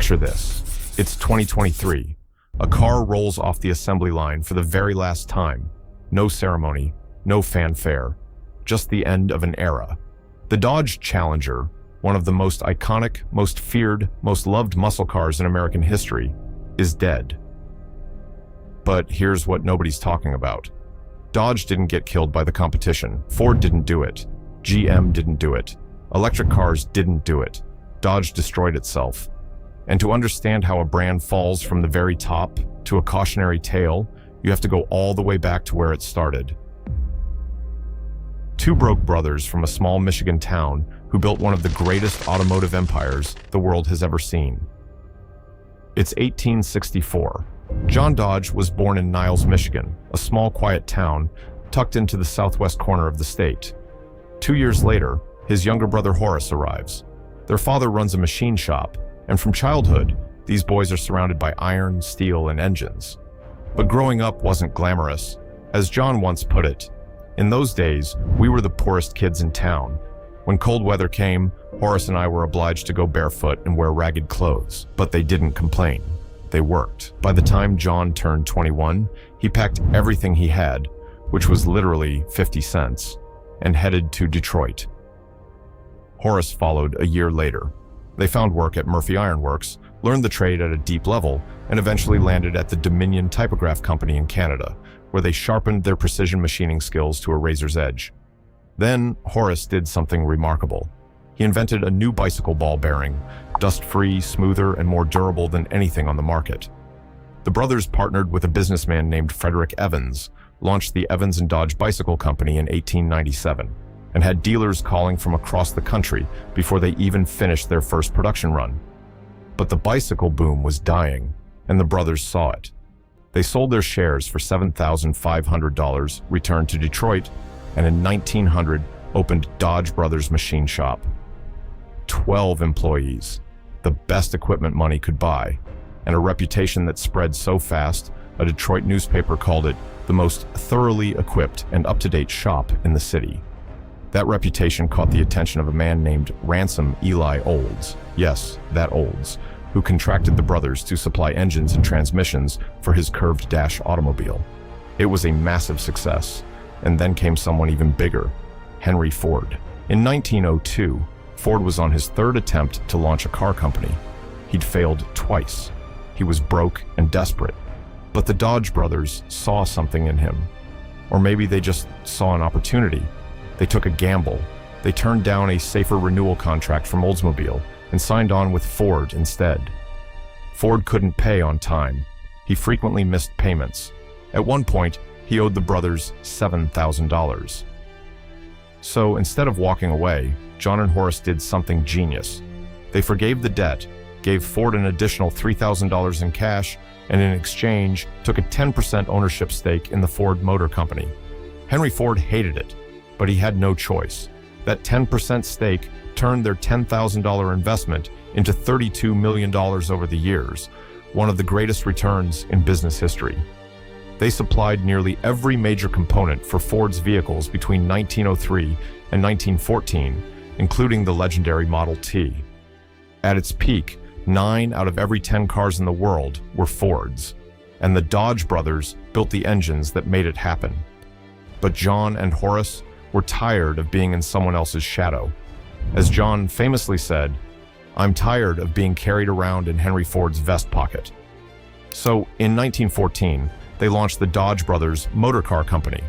Picture this. It's 2023. A car rolls off the assembly line for the very last time. No ceremony, no fanfare, just the end of an era. The Dodge Challenger, one of the most iconic, most feared, most loved muscle cars in American history, is dead. But here's what nobody's talking about. Dodge didn't get killed by the competition. Ford didn't do it. GM didn't do it. Electric cars didn't do it. Dodge destroyed itself. And to understand how a brand falls from the very top to a cautionary tale, you have to go all the way back to where it started. Two broke brothers from a small Michigan town who built one of the greatest automotive empires the world has ever seen. It's 1864. John Dodge was born in Niles, Michigan, a small, quiet town tucked into the southwest corner of the state. 2 years later, his younger brother Horace arrives. Their father runs a machine shop, and from childhood, these boys are surrounded by iron, steel, and engines. But growing up wasn't glamorous. As John once put it, in those days, we were the poorest kids in town. When cold weather came, Horace and I were obliged to go barefoot and wear ragged clothes, but they didn't complain. They worked. By the time John turned 21, he packed everything he had, which was literally 50 cents, and headed to Detroit. Horace followed a year later. They found work at Murphy Iron Works, learned the trade at a deep level, and eventually landed at the Dominion Typograph Company in Canada, where they sharpened their precision machining skills to a razor's edge. Then, Horace did something remarkable. He invented a new bicycle ball bearing, dust-free, smoother, and more durable than anything on the market. The brothers partnered with a businessman named Frederick Evans, launched the Evans and Dodge Bicycle Company in 1897, and had dealers calling from across the country before they even finished their first production run. But the bicycle boom was dying, and the brothers saw it. They sold their shares for $7,500, returned to Detroit, and in 1900 opened Dodge Brothers Machine Shop. 12 employees, the best equipment money could buy, and a reputation that spread so fast, a Detroit newspaper called it the most thoroughly equipped and up-to-date shop in the city. That reputation caught the attention of a man named Ransom Eli Olds, yes, that Olds, who contracted the brothers to supply engines and transmissions for his curved dash automobile. It was a massive success, and then came someone even bigger, Henry Ford. In 1902, Ford was on his third attempt to launch a car company. He'd failed twice. He was broke and desperate. But the Dodge brothers saw something in him. Or maybe they just saw an opportunity. They took a gamble. They turned down a safer renewal contract from Oldsmobile and signed on with Ford instead. Ford couldn't pay on time. He frequently missed payments. At one point, he owed the brothers $7,000. So instead of walking away, John and Horace did something genius. They forgave the debt, gave Ford an additional $3,000 in cash, and in exchange, took a 10% ownership stake in the Ford Motor Company. Henry Ford hated it, but he had no choice. That 10% stake turned their $10,000 investment into $32 million over the years, one of the greatest returns in business history. They supplied nearly every major component for Ford's vehicles between 1903 and 1914, including the legendary Model T. At its peak, 9 out of every 10 cars in the world were Fords, and the Dodge brothers built the engines that made it happen. But John and Horace were tired of being in someone else's shadow. As John famously said, "I'm tired of being carried around in Henry Ford's vest pocket." So in 1914, they launched the Dodge Brothers Motor Car Company.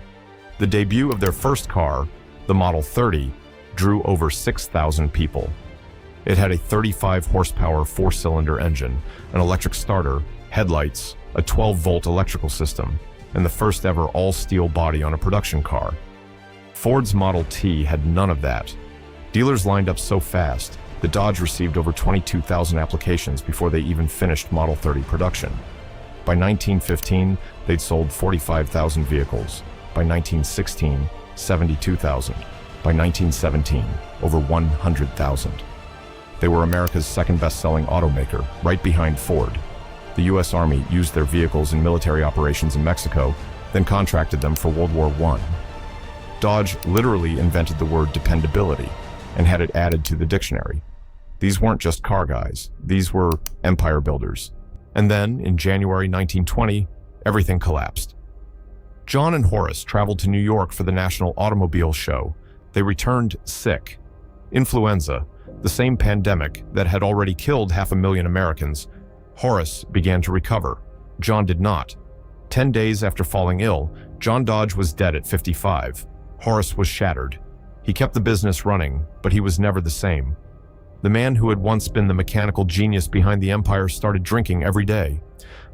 The debut of their first car, the Model 30, drew over 6,000 people. It had a 35-horsepower 4-cylinder engine, an electric starter, headlights, a 12-volt electrical system, and the first ever all-steel body on a production car. Ford's Model T had none of that. Dealers lined up so fast that Dodge received over 22,000 applications before they even finished Model 30 production. By 1915, they'd sold 45,000 vehicles. By 1916, 72,000. By 1917, over 100,000. They were America's second best-selling automaker, right behind Ford. The U.S. Army used their vehicles in military operations in Mexico, then contracted them for World War I. Dodge literally invented the word dependability and had it added to the dictionary. These weren't just car guys. These were empire builders. And then, in January 1920, everything collapsed. John and Horace traveled to New York for the National Automobile Show. They returned sick. Influenza, the same pandemic that had already killed 500,000 Americans. Horace began to recover. John did not. 10 days after falling ill, John Dodge was dead at 55. Horace was shattered. He kept the business running, but he was never the same. The man who had once been the mechanical genius behind the empire started drinking every day.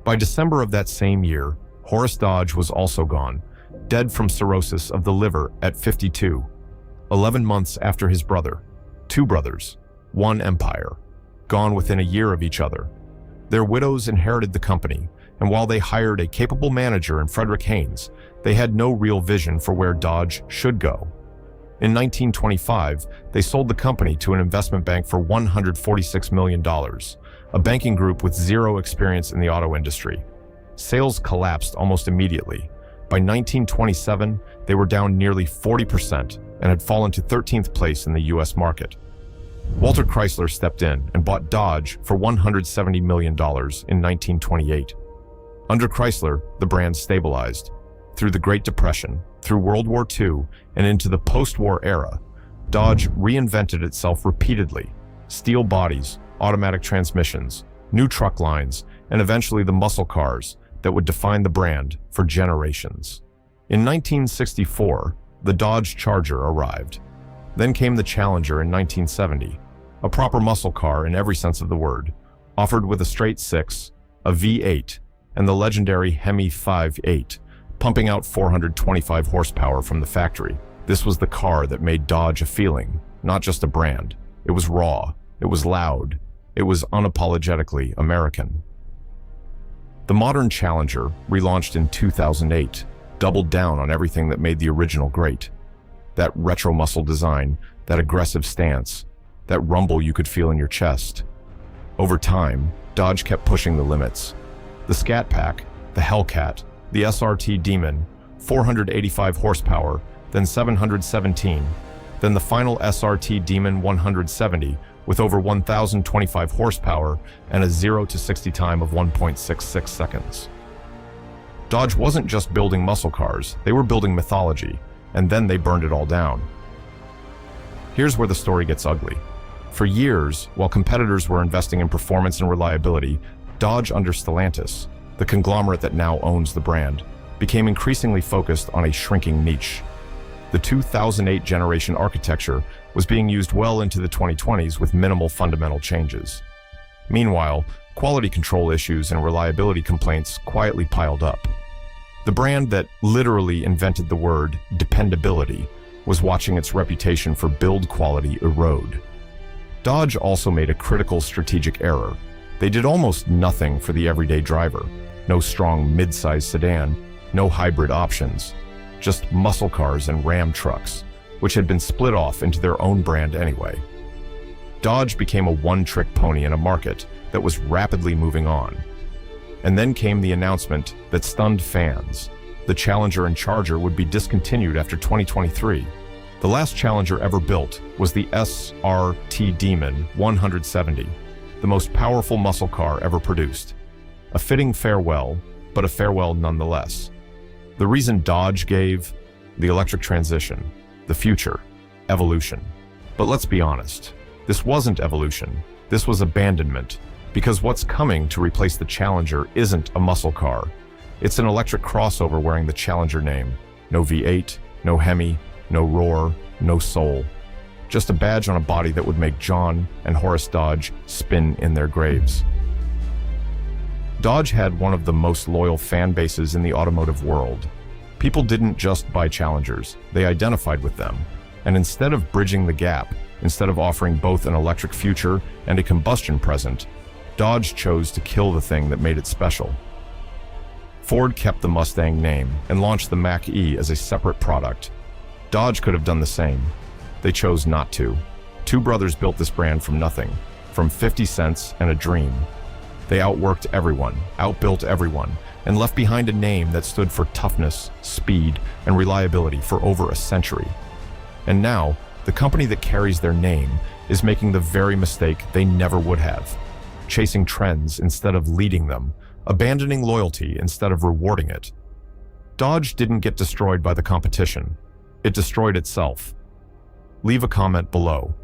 By December of that same year, Horace Dodge was also gone, dead from cirrhosis of the liver at 52. 11 months after his brother. Two brothers, one empire, gone within a year of each other. Their widows inherited the company, and while they hired a capable manager in Frederick Haynes, they had no real vision for where Dodge should go. In 1925, they sold the company to an investment bank for $146 million, a banking group with zero experience in the auto industry. Sales collapsed almost immediately. By 1927, they were down nearly 40% and had fallen to 13th place in the U.S. market. Walter Chrysler stepped in and bought Dodge for $170 million in 1928. Under Chrysler, the brand stabilized. Through the Great Depression, through World War II, and into the post-war era, Dodge reinvented itself repeatedly. Steel bodies, automatic transmissions, new truck lines, and eventually the muscle cars that would define the brand for generations. In 1964, the Dodge Charger arrived. Then came the Challenger in 1970, a proper muscle car in every sense of the word, offered with a straight six, a V8, and the legendary Hemi 5.8, pumping out 425 horsepower from the factory. This was the car that made Dodge a feeling, not just a brand. It was raw, it was loud, it was unapologetically American. The modern Challenger, relaunched in 2008, doubled down on everything that made the original great. That retro muscle design, that aggressive stance, that rumble you could feel in your chest. Over time, Dodge kept pushing the limits. The Scat Pack, the Hellcat, the SRT Demon, 485 horsepower, then 717, then the final SRT Demon 170 with over 1,025 horsepower and a 0 to 60 time of 1.66 seconds. Dodge wasn't just building muscle cars, they were building mythology, and then they burned it all down. Here's where the story gets ugly. For years, while competitors were investing in performance and reliability, Dodge under Stellantis, the conglomerate that now owns the brand, became increasingly focused on a shrinking niche. The 2008 generation architecture was being used well into the 2020s with minimal fundamental changes. Meanwhile, quality control issues and reliability complaints quietly piled up. The brand that literally invented the word dependability was watching its reputation for build quality erode. Dodge also made a critical strategic error. They did almost nothing for the everyday driver. No strong mid-size sedan, no hybrid options, just muscle cars and Ram trucks, which had been split off into their own brand anyway. Dodge became a one-trick pony in a market that was rapidly moving on. And then came the announcement that stunned fans. The Challenger and Charger would be discontinued after 2023. The last Challenger ever built was the SRT Demon 170, the most powerful muscle car ever produced. A fitting farewell, but a farewell nonetheless. The reason Dodge gave: the electric transition, the future, evolution. But let's be honest, this wasn't evolution, this was abandonment. Because what's coming to replace the Challenger isn't a muscle car. It's an electric crossover wearing the Challenger name. No V8, no Hemi, no roar, no soul. Just a badge on a body that would make John and Horace Dodge spin in their graves. Dodge had one of the most loyal fan bases in the automotive world. People didn't just buy Challengers, they identified with them. And instead of bridging the gap, instead of offering both an electric future and a combustion present, Dodge chose to kill the thing that made it special. Ford kept the Mustang name and launched the Mach-E as a separate product. Dodge could have done the same. They chose not to. Two brothers built this brand from nothing, from 50 cents and a dream. They outworked everyone, outbuilt everyone, and left behind a name that stood for toughness, speed, and reliability for over a century. And now, the company that carries their name is making the very mistake they never would have, chasing trends instead of leading them, abandoning loyalty instead of rewarding it. Dodge didn't get destroyed by the competition. It destroyed itself. Leave a comment below.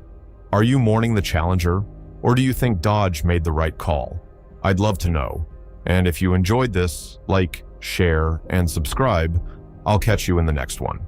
Are you mourning the challenger, or do you think Dodge made the right call? I'd love to know. And if you enjoyed this, like, share, and subscribe. I'll catch you in the next one.